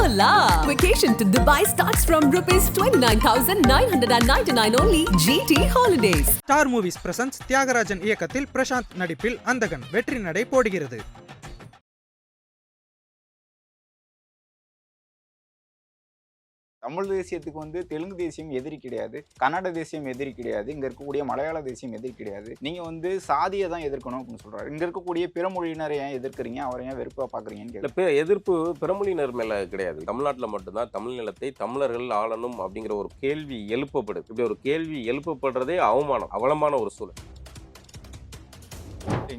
Hola! Vacation to Dubai starts from rupees 29,999 only. GT Holidays. Star movies presents Thiyagarajan இயக்கத்தில் பிரசாந்த் நடிப்பில் அந்தகன் வெற்றி நடை போடுகிறது. தமிழ் தேசியத்துக்கு வந்து தெலுங்கு தேசியம் எதிரி கிடையாது, கன்னட தேசியம் எதிரி கிடையாது, இங்க இருக்கக்கூடிய மலையாள தேசியம் எதிரி கிடையாது. நீங்க வந்து சாதியை தான் எதிர்க்கணும் அப்படின்னு சொல்றாரு. இங்க இருக்கக்கூடிய பிற மொழியினரை ஏன் எதிர்க்கிறீங்க, அவரை ஏன் வெறுப்பா பாக்குறீங்கன்னு எதிர்ப்பு பிறமொழியினர் மேல கிடையாது. தமிழ்நாட்டில் மட்டும்தான் தமிழ் நிலத்தை தமிழர்கள் ஆளணும் அப்படிங்கிற ஒரு கேள்வி எழுப்பப்படுது. இப்படி ஒரு கேள்வி எழுப்பப்படுறதே அவலமான ஒரு சூழல்.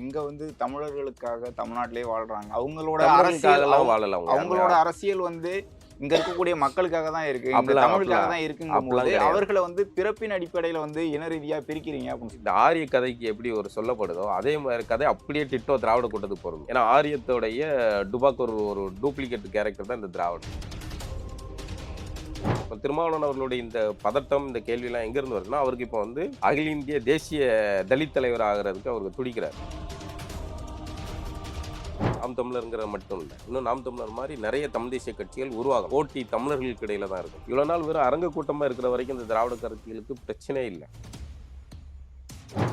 இங்க வந்து தமிழர்களுக்காக தமிழ்நாட்டிலே வாழ்றாங்க. அவங்களோட அரசியல் வந்து இங்க இருக்கக்கூடிய மக்களுக்காக தான் இருக்கு, தமிழுக்காக தான் இருக்குங்கும்போது அவர்களை வந்து பிறப்பின் அடிப்படையில வந்து இன ரீதியா பிரிக்கிறீங்க அப்படின்னு. இந்த ஆரிய கதைக்கு எப்படி ஒரு சொல்லப்படுதோ அதே மாதிரி கதை அப்படியே டிட்டோ திராவிட கூட்டத்துக்கு போறது. ஏன்னா ஆரியத்தோடைய டுபாக் ஒரு டூப்ளிகேட் கேரக்டர் தான் இந்த திராவிடம். திருமாவளவன் அவர்களுடைய இந்த பதட்டம், இந்த கேள்வியெல்லாம் எங்க இருந்து வருதுன்னா, அவருக்கு இப்போ வந்து அகில இந்திய தேசிய தலித் தலைவர் ஆகிறதுக்கு அவருக்கு துடிக்கிறார். நாம் தமிழருங்கிற மட்டும் இல்லை, இன்னும் நாம் தமிழர் மாதிரி நிறைய தமிழ் தேசிய கட்சிகள் உருவாகும். போட்டி தமிழர்களுக்கு இடையில தான் இருக்கும். இவ்வளவு நாள் வெறும் அரங்க கூட்டமா இருக்கிற வரைக்கும் இந்த திராவிட கருத்தியலுக்கு பிரச்சனையே இல்லை.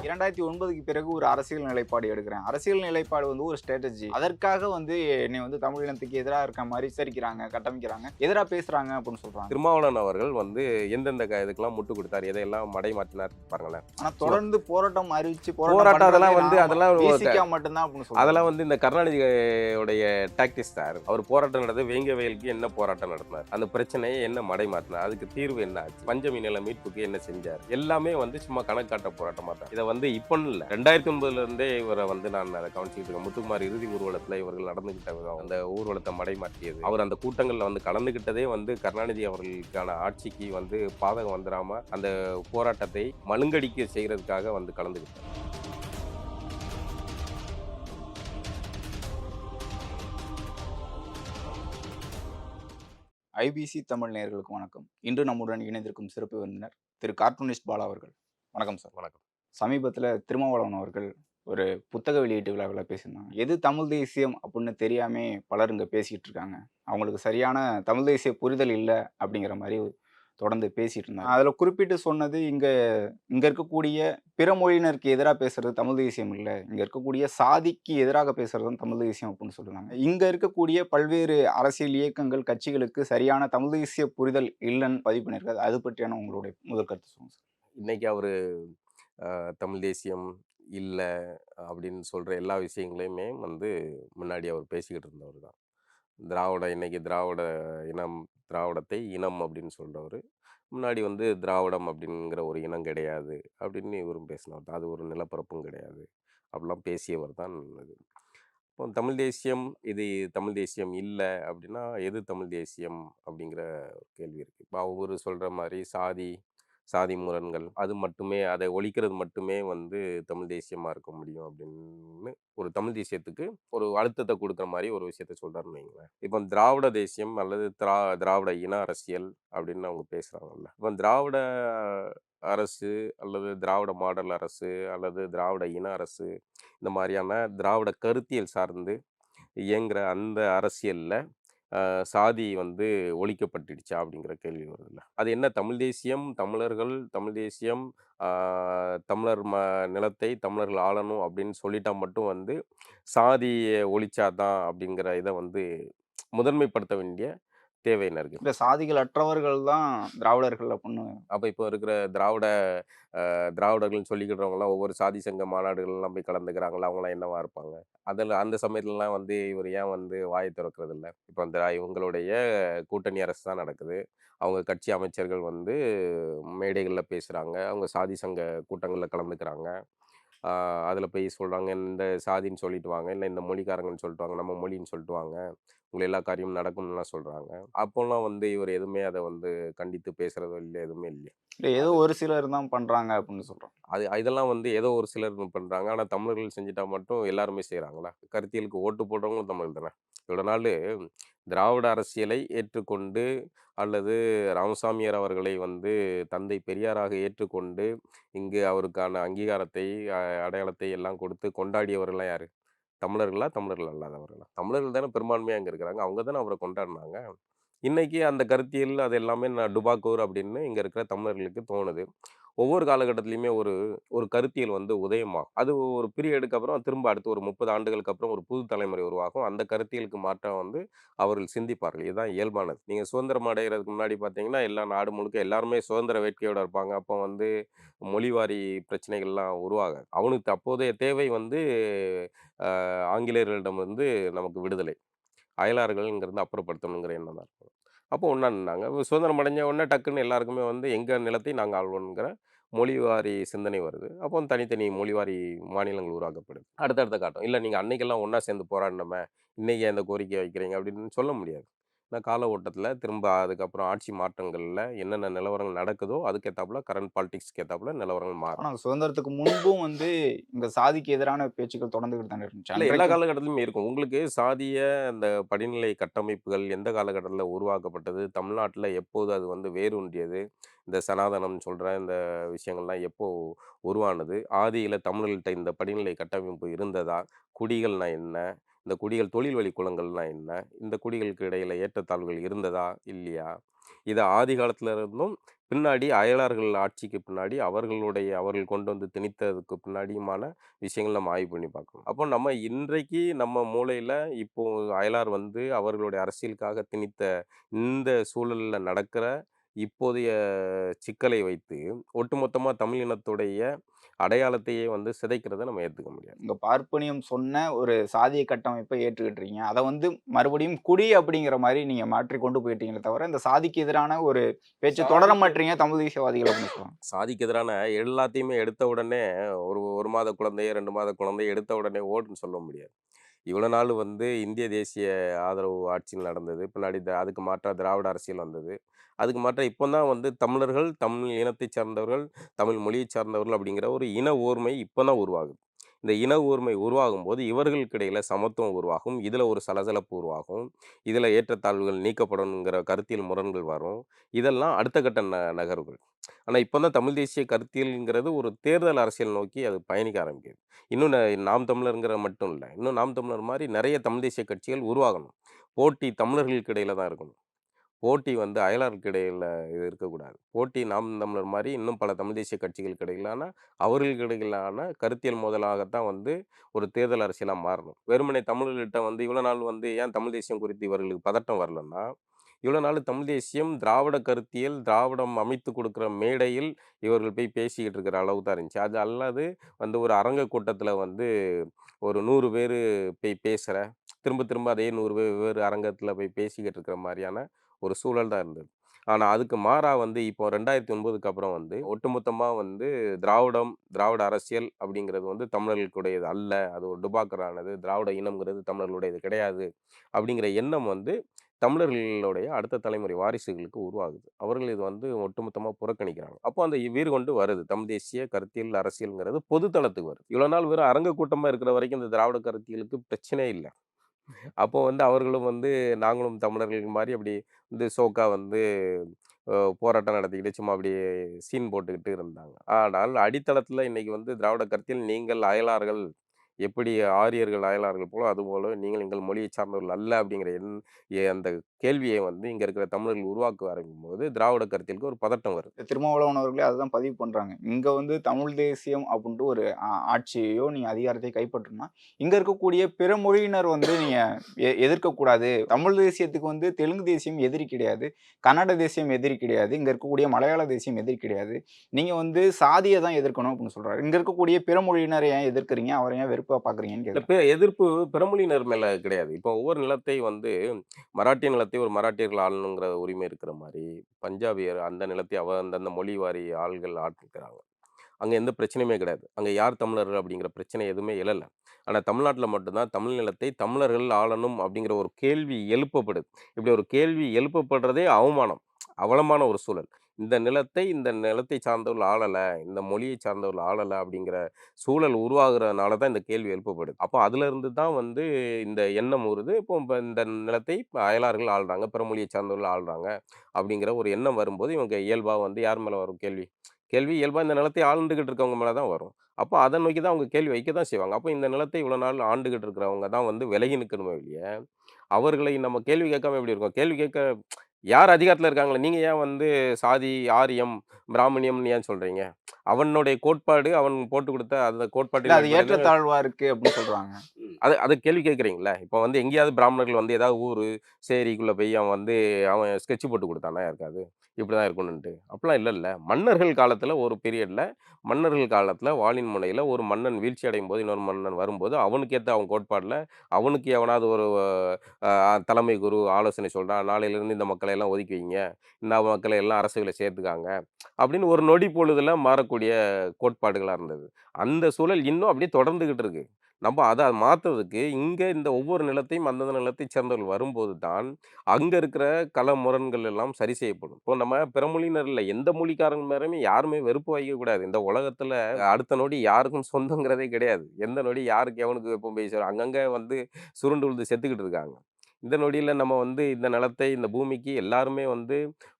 2009க்கு பிறகு ஒரு அரசியல் நிலைப்பாடு எடுக்கிறேன். அரசியல் நிலைப்பாடு வந்து ஒரு ஸ்ட்ராட்டஜி. அதற்காக வந்து என்னை வந்து தமிழ் இனத்துக்கு எதிராக இருக்க மாதிரி சரிக்கிறாங்க, கட்டமைக்கிறாங்க, எதிராக பேசுறாங்க அப்படின்னு சொல்றாங்க. திருமாவளவன் அவர்கள் வந்து எந்தெந்த இதுக்கெல்லாம் முட்டு கொடுத்தாரு, எதையெல்லாம் மடை மாற்றினார் பாருங்களேன். ஆனா தொடர்ந்து போராட்டம் அறிவிச்சு போராட்டம் அதெல்லாம் வந்து அதெல்லாம் மட்டும்தான் அப்படின்னு சொல்றாங்க. அதெல்லாம் வந்து இந்த கருணாநிதியோடைய டாக்டிக்ஸ் தான். அவர் போராட்டம் நடந்து வேங்க வயலுக்கு என்ன போராட்டம் நடத்தினார், அந்த பிரச்சனையை என்ன மடை மாற்றினார், அதுக்கு தீர்வு என்ன ஆச்சு, பஞ்சமி நில மீட்புக்கு என்ன செஞ்சார், எல்லாமே வந்து சும்மா கணக்காட்ட போராட்டமா தான். இதை வந்து இப்போ இல்லை, 2009 இருந்தே இவரை வந்து நான் அதை கவனிச்சுட்டு இருக்கேன். முத்துக்குமார் இறுதி ஊர்வலத்தில் இவர்கள் நடந்துகிட்ட விதம், அந்த ஊர்வலத்தை மடை மாற்றியது, அவர் அந்த கூட்டங்களில் வந்து கலந்துகிட்டதே வந்து கருணாநிதி அவர்களுக்கான ஆட்சிக்கு வந்து பாதகம் வந்துடாம அந்த போராட்டத்தை மழுங்கடிக்க செய்யறதுக்காக வந்து கலந்துகிட்டார். ஐபிசி தமிழ் நேயர்களுக்கு வணக்கம். இன்று நம்முடன் இணைந்திருக்கும் சிறப்பு விருந்தினர் திரு கார்ட்டூனிஸ்ட் பாலா அவர்கள். வணக்கம் சார். வணக்கம். சமீபத்தில் திருமாவளவன் அவர்கள் ஒரு புத்தக வெளியீட்டு விழாவில் பேசியிருந்தாங்க. எது தமிழ் தேசியம் அப்படின்னு தெரியாமே பலர் இங்கே பேசிக்கிட்டு இருக்காங்க, அவங்களுக்கு சரியான தமிழ் தேசிய புரிதல் இல்லை அப்படிங்கிற மாதிரி தொடர்ந்து பேசிட்டு இருந்தாங்க. அதில் குறிப்பிட்டு சொன்னது, இங்கே இருக்கக்கூடிய பிற மொழியினருக்கு எதிராக பேசுறது தமிழ் தேசியம் இல்லை, இங்கே இருக்கக்கூடிய சாதிக்கு எதிராக பேசுறது தமிழ் தேசியம் அப்படின்னு சொல்லுவாங்க. இங்கே இருக்கக்கூடிய பல்வேறு அரசியல் இயக்கங்கள், கட்சிகளுக்கு சரியான தமிழ் தேசிய புரிதல் இல்லைன்னு பதிவு பண்ணியிருக்காது. அது பற்றியான உங்களுடைய முதல் கருத்து சொல்லுங்க சார். இன்னைக்கு அவர் தமிழ் தேசியம் இல்லை அப்படின்னு சொல்கிற எல்லா விஷயங்களையுமே வந்து முன்னாடி அவர் பேசிக்கிட்டு இருந்தவர் தான். இன்னைக்கு திராவிட இனம், திராவிடத்தை இனம் அப்படின்னு சொல்கிறவர், முன்னாடி வந்து திராவிடம் அப்படிங்கிற ஒரு இனம் கிடையாது அப்படின்னு இவரும் பேசினவர் தான். அது ஒரு நிலப்பரப்பும் கிடையாது அப்படிலாம் பேசியவர் தான் இது. இப்போ தமிழ் தேசியம், இது தமிழ் தேசியம் இல்லை அப்படின்னா எது தமிழ் தேசியம் அப்படிங்கிற கேள்வி இருக்குது. இப்போ அவர் சொல்கிற மாதிரி சாதி முரண்கள், அது மட்டுமே, அதை ஒழிக்கிறது மட்டுமே வந்து தமிழ் தேசியமாக இருக்க முடியும் அப்படின்னு ஒரு தமிழ் தேசியத்துக்கு ஒரு அழுத்தத்தை கொடுக்குற மாதிரி ஒரு விஷயத்த சொல்கிறாருன்னு வைங்களேன். இப்போ திராவிட தேசியம் அல்லது திராவிட இன அரசியல் அப்படின்னு அவங்க பேசுகிறாங்கல்ல, இப்போ திராவிட அரசு அல்லது திராவிட மாடல் அரசு அல்லது திராவிட இன அரசு, இந்த மாதிரியான திராவிட கருத்தியல் சார்ந்து இயங்குகிற அந்த அரசியலில் சாதி வந்து ஒழிக்கப்பட்டுடுச்சா அப்படிங்கிற கேள்வி வருதுல்ல. அது என்ன தமிழ் தேசியம், தமிழர்கள், தமிழ் தேசியம், தமிழர் நிலத்தை தமிழர்கள் ஆளணும் அப்படின்னு சொல்லிட்டா மட்டும் வந்து சாதியை ஒழிச்சாதான் அப்படிங்கிற இதை வந்து முதன்மைப்படுத்த வேண்டிய தேவை என்ன இருக்கு? இந்த சாதிகள் அற்றவர்கள் தான் திராவிடர்கள் அப்படின்னு. அப்போ இப்போ இருக்கிற திராவிடர்கள்னு சொல்லிக்கிறவங்களாம் ஒவ்வொரு சாதி சங்க மாநாடுகள்லாம் போய் கலந்துக்கிறாங்களா, அவங்களாம் என்னவா இருப்பாங்க? அதில் அந்த சமயத்துலலாம் வந்து இவர் ஏன் வந்து வாயை திறக்கிறது இல்லை? இப்போ அந்த இவங்களுடைய கூட்டணி அரசு தான் நடக்குது, அவங்க கட்சி அமைச்சர்கள் வந்து மேடைகளில் பேசுகிறாங்க, அவங்க சாதி சங்க கூட்டங்களில் கலந்துக்கிறாங்க, அதில் போய் சொல்கிறாங்க இந்த சாதின்னு சொல்லிட்டு வாங்க, இல்லை இந்த மொழிக்காரங்கன்னு சொல்லிட்டு வாங்க, நம்ம மொழின்னு சொல்லிட்டு வாங்க, உங்களை எல்லா காரியமும் நடக்கும்லாம் சொல்கிறாங்க. அப்போல்லாம் வந்து இவர் எதுவுமே அதை வந்து கண்டித்து பேசுகிறதோ இல்லை, எதுவுமே இல்லை. ஏதோ ஒரு சிலர் தான் பண்ணுறாங்க அப்படின்னு சொல்கிறோம். இதெல்லாம் வந்து ஏதோ ஒரு சிலர் பண்ணுறாங்க. ஆனால் தமிழர்கள் செஞ்சுட்டா மட்டும் எல்லாருமே செய்கிறாங்களா? கருத்தியலுக்கு ஓட்டு போடுறவங்களும் தமிழ் தானே. இவ்வளோ நாள் திராவிட அரசியலை ஏற்றுக்கொண்டு அல்லது ராமசாமியார் அவர்களை வந்து தந்தை பெரியாராக ஏற்றுக்கொண்டு இங்கு அவருக்கான அங்கீகாரத்தை, அடையாளத்தை எல்லாம் கொடுத்து கொண்டாடியவர்கள்லாம் யார்? தமிழர்களா, தமிழர்கள் அல்லாதவர்களா? தமிழர்கள் தானே பெரும்பான்மையாக இங்கே இருக்கிறாங்க, அவங்க தானே அவரை கொண்டாடினாங்க. இன்னைக்கு அந்த கருத்தியல் அது எல்லாமே நான் டுபாக்கூர் அப்படின்னு இங்கே இருக்கிற தமிழர்களுக்கு தோணுது. ஒவ்வொரு காலகட்டத்திலயுமே ஒரு ஒரு கருத்தியல் வந்து உதயமாகும். அது ஒரு பீரியடுக்கு அப்புறம் திரும்ப அடுத்து ஒரு 30 ஆண்டுகளுக்கு அப்புறம் ஒரு புது தலைமுறை உருவாகும். அந்த கருத்தியலுக்கு மாற்றா வந்து அவர்கள் சிந்திப்பார்கள். இதுதான் இயல்பானது. நீங்க சுதந்திரம் அடையறதுக்கு முன்னாடி பார்த்தீங்கன்னா, எல்லா நாடு முழுக்க எல்லாருமே சுதந்திர வேட்கையோட இருப்பாங்க. அப்போ வந்து மொழிவாரி பிரச்சனைகள்லாம் உருவாகாது. அவனுக்கு அப்போதைய தேவை வந்து ஆங்கிலேயர்களிடமிருந்து நமக்கு விடுதலை. அயலார்கள்ங்கிறத அப்புறப்படுத்தணுங்கிற எண்ணம் தான் இருக்கும். அப்போ ஒண்ணா நின்னாங்க. சுதந்திரம் அடைஞ்ச உடனே டக்குன்னு எல்லாருக்குமே வந்து எங்க நிலத்தை நாங்க ஆள்வோம்ங்கிற மொழிவாரி சிந்தனை வருது. அப்போ தனித்தனி மொழிவாரி மாநிலங்கள் உருவாக்கப்படுது. அடுத்தடுத்த காட்டம். இல்ல நீங்க அன்னைக்கெல்லாம் ஒண்ணா சேர்ந்து போராடினோமே, இன்னைக்கு ஏன் இந்த கோரிக்கை வைக்கிறீங்க அப்படின்னு சொல்ல முடியாது. ஏன்னா கால ஓட்டத்துல திரும்ப அதுக்கப்புறம் ஆட்சி மாற்றங்கள்ல என்னென்ன நிலவரங்கள் நடக்குதோ, அதுக்கேத்தாப்புல கரண்ட் பாலிடிக்ஸ்க்கு ஏத்தாப்புல நிலவரங்கள் மாறும். ஆனா சுதந்திரத்துக்கு முன்பும் வந்து இந்த சாதிக்கு எதிரான பேச்சுக்கள் தொடர்ந்துகிட்டு தானே இருந்துச்சு. இல்ல எல்லா அன்றைக்கும் காலகட்டத்திலுமே இருக்கும். உங்களுக்கு சாதிய அந்த படிநிலை கட்டமைப்புகள் எந்த காலகட்டத்தில உருவாக்கப்பட்டது? தமிழ்நாட்டில எப்போது அது வந்து வேரூன்றியது? இந்த சனாதனம்னு சொல்ற இந்த விஷயங்கள்லாம் எப்போ உருவானது? ஆதியில தமிழர்கள்ட்ட இந்த படிநிலை கட்டமைப்பு இருந்ததா? குடிகள்னா என்ன? இந்த குடிகள் தொழில் வழி குலங்கள்னா என்ன? இந்த குடிகளுக்கு இடையில ஏற்றத்தாழ்வுகள் இருந்ததா? இல்லையா? இத ஆதி காலத்துல இருந்தும், பின்னாடி அயலார்கள் ஆட்சிக்கு பின்னாடி அவர்கள் கொண்டு வந்து திணித்ததுக்கு பின்னாடியுமான விஷயங்கள் நம்ம ஆய்வு பண்ணி பார்க்கணும். அப்போ நம்ம இன்றைக்கு நம்ம மூளையில இப்போ அயலார் வந்து அவர்களுடைய அரசியலுக்காக திணித்த இந்த சூழல்ல நடக்கிற இப்போதைய சிக்கலை வைத்து, ஒட்டுமொத்தமா தமிழ் இனத்துடைய அடையாளத்தையே வந்து சிதைக்கிறத நம்ம ஏத்துக்க முடியாது. இங்க பார்ப்பனியம் சொன்ன ஒரு சாதிய கட்டமைப்பை ஏற்றுக்கிட்டுறீங்க. அத வந்து மறுபடியும் குடி அப்படிங்கிற மாரி நீங்க மாற்றி கொண்டு போயிட்டீங்களே தவிர, இந்த சாதிக்கு எதிரான ஒரு பேச்ச தொடர மாட்றீங்க தமிழ் தேசியவாதிகள் அப்படின்னு சொல்றாங்க. சாதிக்கு எதிரான எல்லாத்தையுமே எடுத்த உடனே ஒரு 1 மாத குழந்தைய, 2 மாத குழந்தைய எடுத்த உடனே ஓடுன்னு சொல்ல முடியாது. இவ்வளோ நாள் வந்து இந்திய தேசிய ஆதரவு ஆட்சிகள் நடந்தது. பின்னாடி அதுக்கு மாற்றா திராவிட அரசியல் வந்தது. அதுக்கு மாற்றா இப்போ தான் வந்து தமிழர்கள், தமிழ் இனத்தைச் சார்ந்தவர்கள், தமிழ் மொழியைச் சார்ந்தவர்கள் அப்படிங்கிற ஒரு இன ஓர்மை இப்போ தான் உருவாகுது. இந்த இன ஓர்மை உருவாகும்போது இவர்களுக்கு இடையில சமத்துவம் உருவாகும். இதில ஒரு சலசலப்பு உருவாகும். இதில ஏற்றத்தாழ்வுகள் நீக்கப்படணுங்கிற கருத்தியல் முரண்கள் வரும். இதெல்லாம் அடுத்த கட்ட நகர்வுகள். ஆனா, இப்போ தான் தமிழ் தேசிய கருத்தியல்ங்கிறது ஒரு தேர்தல் அரசியல் நோக்கி அது பயணிக்க ஆரம்பிக்குது. இன்னும் நாம் தமிழர்ங்கிற மட்டும் இல்ல. இன்னும் நாம் தமிழர் மாரி நெறைய தமிழ் தேசிய கட்சிகள் உருவாகணும். போட்டி தமிழர்களுக்கு இடையில தான் இருக்கணும். போட்டி வந்து அயலாருக்கு இடையில இது இருக்கக்கூடாது. போட்டி நாம் தமிழர் மாரி இன்னும் பல தமிழ் தேசிய கட்சிகளுக்கு இடையிலான அவர்களுக்கு இடையிலான கருத்தியல் மோதலாகத்தான் வந்து ஒரு தேர்தல் அரசியலா மாறணும். வெறுமனே தமிழர்கள்ட்ட வந்து இவ்வளோ நாள் வந்து ஏன் தமிழ் தேசியம் குறித்து இவர்களுக்கு பதட்டம் வரலன்னா, இவ்வளோ நாள் தமிழ் தேசியம் திராவிட கருத்தியல், திராவிடம் அமைத்து கொடுக்குற மேடையில் இவர்கள் போய் பேசிக்கிட்டு இருக்கிற அளவு தான் இருந்துச்சு. அது அல்லது வந்து ஒரு அரங்க கூட்டத்தில வந்து ஒரு 100 பேரு போய் பேசுற, திரும்ப திரும்ப அதே 100 வெவ்வேறு அரங்கத்தில போய் பேசிக்கிட்டு இருக்கிற மாரியான ஒரு சூழல் தான் இருந்தது. ஆனா, அதுக்கு மாறா வந்து இப்போ 2009க்கு அப்புறம் வந்து ஒட்டுமொத்தமா வந்து திராவிட அரசியல் அப்படிங்கிறது வந்து தமிழர்களுடையது அல்ல. அது ஒரு டுபாக்கரானது. திராவிட இனம்ங்கிறது தமிழர்களுடையது கிடையாது. அப்படிங்கிற எண்ணம் வந்து தமிழர்களுடைய அடுத்த தலைமுறை வாரிசுகளுக்கு உருவாகுது. அவர்கள் இது வந்து ஒட்டுமொத்தமா புறக்கணிக்கிறாங்க. அப்போ அந்த வீறு கொண்டு வருது. தமிழ் தேசிய கருத்தியல், அரசியல்ங்கிறது பொது தளத்துக்கு வருது. இவ்வளோ நாள் வெறும் அரங்க கூட்டமா இருக்கிற வரைக்கும் இந்த திராவிட கருத்தியலுக்கு பிரச்சனையே இல்ல. அப்போ வந்து அவர்களும் வந்து நாங்களும் தமிழர்கள் மாரி அப்படி வந்து ஷோக்கா வந்து போராட்டம் நடத்திக்கிட்டு சும்மா அப்படியே சீன் போட்டுக்கிட்டு இருந்தாங்க. ஆனால் அடித்தளத்தில இன்னைக்கு வந்து திராவிட கருத்தியல் நீங்கள் அயலார்கள் எப்படி ஆரியர்கள் அயலார்கள் போல அதுபோல நீங்கள் எங்கள் மொழியை சார்ந்தவர்கள் அல்ல அப்படிங்கிற அந்த கேள்வியை வந்து இங்க இருக்கிற தமிழர்கள் உருவாக்க ஆரம்பிக்கும்போது திராவிட கருத்தியலுக்கு ஒரு பதட்டம் வருது. திருமாவளவன் அவர்களே அதுதான் பதிவு பண்றாங்க. இங்க வந்து தமிழ் தேசியம் அப்படின்ட்டு ஒரு ஆட்சியையோ நீங்க அதிகாரத்தை கைப்பற்றணும்னா, இங்க இருக்கக்கூடிய பிற மொழியினர் வந்து நீங்க எதிர்க்கக்கூடாது. தமிழ் தேசியத்துக்கு வந்து தெலுங்கு தேசியம் எதிரி கிடையாது. கன்னட தேசியம் எதிரி கிடையாது. இங்க இருக்கக்கூடிய மலையாள தேசியம் எதிரி கிடையாது. நீங்க வந்து சாதிய தான் எதிர்க்கணும் அப்படின்னு சொல்றாரு. இங்க இருக்கக்கூடிய பிற மொழியினரை ஏன் எதிர்க்கிறீங்க? அவரை ஏன் வெறுப்பா பார்க்குறீங்கன்னு இல்ல கேட்குறேன். எதிர்ப்பு பிறமொழியினர் மேல கிடையாது. இப்போ ஒவ்வொரு நிலத்தை வந்து மராட்டிய நிலத்தை ஒரு மராட்டியர்கள் ஆளணுங்கிற உரிமை இருக்கிற மாரி, பஞ்சாபியர் அந்த நிலத்தை அந்தந்த மொழி வாரி ஆள்கள் ஆட்கிறாங்க. அங்க எந்த பிரச்சனையுமே கிடையாது. அங்க யார் தமிழர்கள் அப்படிங்கிற பிரச்சனை எதுவுமே எழல. ஆனா தமிழ்நாட்டுல மட்டும் தான் தமிழ் நிலத்தை தமிழர்கள் ஆளணும் அப்படிங்கிற ஒரு கேள்வி எழுப்பப்படுது. இப்படி ஒரு கேள்வி எழுப்பப்படுறதே அவமானம். அவலமான ஒரு சூழல். இந்த நிலத்தை சார்ந்தவர்கள் ஆளல, இந்த மொழியை சார்ந்தவர்கள் ஆளல அப்படிங்கிற சூழல் உருவாகுறதுனால தான் இந்த கேள்வி எழுப்பப்படுது. அப்போ அதிலிருந்து தான் வந்து இந்த எண்ணம் வருது. இப்போ இந்த நிலத்தை அயலார்கள் ஆள்றாங்க, பிற மொழியை சார்ந்தவர்கள் ஆள்றாங்க அப்படிங்கிற ஒரு எண்ணம் வரும்போது இவங்க இயல்பா வந்து யார் மேல வரும் கேள்வி? கேள்வி இயல்பா இந்த நிலத்தை ஆண்டுகிட்டு இருக்கவங்க மேல தான் வரும். அப்போ அத நோக்கி தான் அவங்க கேள்வி வைக்க தான் செய்வாங்க. அப்போ இந்த நிலத்தை இவ்வளோ நாள் ஆண்டுகிட்டு இருக்கிறவங்க தான் வந்து விலகி நிக்கணுமே ஒழிய, அவர்களை நம்ம கேள்வி கேட்காம எப்படி இருக்கோம்? கேள்வி கேட்க யார் அதிகாரத்தில் இருக்காங்களே, நீங்கள் ஏன் வந்து சாதி, ஆரியம், பிராமணியம்னு ஏன் சொல்கிறீங்க? அவனுடைய கோட்பாடு, அவன் போட்டு கொடுத்த அந்த இல்ல கோட்பாட்டின் அது அடிப்படையில் ஏற்றத்தாழ்வா இருக்கு அப்படின்னு சொல்றாங்க. அது கேள்வி கேட்குறீங்களா? இப்போ வந்து எங்கேயாவது பிராமணர்கள் வந்து ஏதாவது ஊர் சேரிக்குள்ளே போய் அவன் வந்து அவன் ஸ்கெட்ச் போட்டு கொடுத்தானா யாருக்காவது? இப்படி தான் இருக்கணுன்ட்டு. அப்படிலாம் இல்லைல்ல. மன்னர்கள் காலத்தில் ஒரு பீரியடில் மன்னர்கள் காலத்தில் வாளின் முனையில் ஒரு மன்னன் வீழ்ச்சி அடையும் போது இன்னொரு மன்னன் வரும்போது அவனுக்கேற்ற அவன் கோட்பாடில் அவனுக்கு எவனாவது ஒரு தலைமை குரு ஆலோசனை சொல்கிறான், நாளையிலேருந்து இந்த மக்களை எல்லாம் ஒதுக்கி வைங்க, இந்த மக்களை எல்லாம் அரசுகளை சேர்த்துக்காங்க அப்படின்னு ஒரு நொடி பொழுதில் மாறக்கூடிய கோட்பாடுகளாக இருந்தது. அந்த சூழல் இன்னும் அப்படியே தொடர்ந்துகிட்டு இருக்கு. நம்ம அதை மாற்றுறதுக்கு இங்கே இந்த ஒவ்வொரு நிலத்தையும் அந்தந்த நிலத்தைச் சேர்ந்தவர்கள் வரும்போது தான் அங்கே இருக்கிற கள முரண்கள் எல்லாம் சரி செய்யப்படும். இப்போ நம்ம பிற மொழியினர் இல்லை, எந்த மொழிக்காரங்க மேலேயுமே யாருமே வெறுப்பு வைக்கக்கூடாது. இந்த உலகத்தில் அடுத்த நொடி யாருக்கும் சொந்தங்கிறதே கிடையாது. எந்த நொடி யாருக்கு எவனுக்கு எப்போ போய் சேரும், அங்கங்கே வந்து சுருண்டு விழுந்து செத்துக்கிட்டு இருக்காங்க. இந்த நொடியில் நம்ம வந்து இந்த நிலத்தை இந்த பூமிக்கு எல்லாருமே வந்து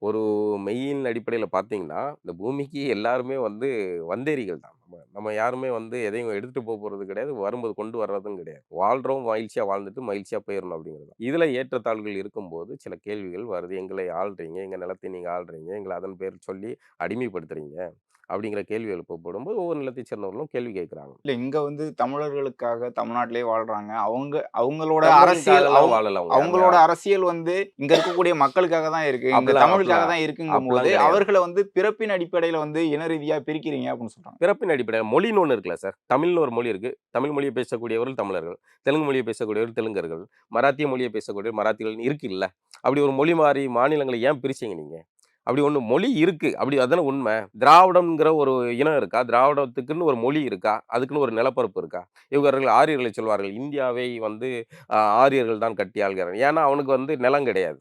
ஒரு மெய்யின் அடிப்படையில் பார்த்தீங்கன்னா இந்த பூமிக்கு எல்லாருமே வந்து வந்தேரிகள் தான். நம்ம யாருமே வந்து எதையும் எடுத்துகிட்டு போகிறது கிடையாது, வரும்போது கொண்டு வர்றதும் கிடையாது. வாழ்கிறோம், மகிழ்ச்சியாக வாழ்ந்துட்டு மகிழ்ச்சியாக போயிடணும் அப்படிங்கிறது. இதில் ஏற்றத்தாழ்வுகள் இருக்கும்போது சில கேள்விகள் வருது. எங்களை ஆள்றீங்க, எங்கள் நிலத்தை நீங்கள் ஆள்றீங்க, எங்களை அதன் பேர் சொல்லி அடிமைப்படுத்துறீங்க அப்படிங்கிற கேள்வி எழுப்பப்படும்போது ஒவ்வொரு நிலத்தை சேர்ந்தவர்களும் கேள்வி கேட்குறாங்க. இல்ல இங்க வந்து தமிழர்களுக்காக தமிழ்நாட்டிலேயே வாழ்றாங்க. அவங்களோட அரசியல் தமிழர்களாலாம் வாழல அவங்க. அவங்களோட அரசியல் வந்து இங்க இருக்கக்கூடிய மக்களுக்காக தான் இருக்கு. இங்க அப்படிலாம் தமிழுக்காக தான் இருக்குங்கும் அப்படிலாம் போது கிடையாது. அவர்களை வந்து பிறப்பின் அடிப்படையில வந்து இன ரீதியா பிரிக்கிறீங்க அப்படின்னு சொல்றாங்க. பிறப்பின் அடிப்படையில் மொழின்னு ஒன்று இருக்குல்ல சார். தமிழ்னு ஒரு மொழி இருக்குது. தமிழ் மொழியை பேசக்கூடியவர்கள் தமிழர்கள், தெலுங்கு மொழியை பேசக்கூடியவர்கள் தெலுங்கர்கள், மராத்திய மொழியை பேசக்கூடியவர் மராத்திகள் இருக்குல்ல. அப்படி ஒரு மொழி மாறி மாநிலங்களை ஏன் பிரிச்சீங்க நீங்கள்? அப்படி ஒன்று மொழி இருக்குது, அப்படி அதான உண்மை. திராவிடம்ங்கிற ஒரு இனம் இருக்கா? திராவிடத்துக்குன்னு ஒரு மொழி இருக்கா? அதுக்குன்னு ஒரு நிலப்பரப்பு இருக்கா? இவர்கள் ஆரியர்களை சொல்வார்கள், இந்தியாவை வந்து ஆரியர்கள் தான் கட்டி ஆள்கிறார். ஏன்னா அவனுக்கு வந்து நிலம் கிடையாது.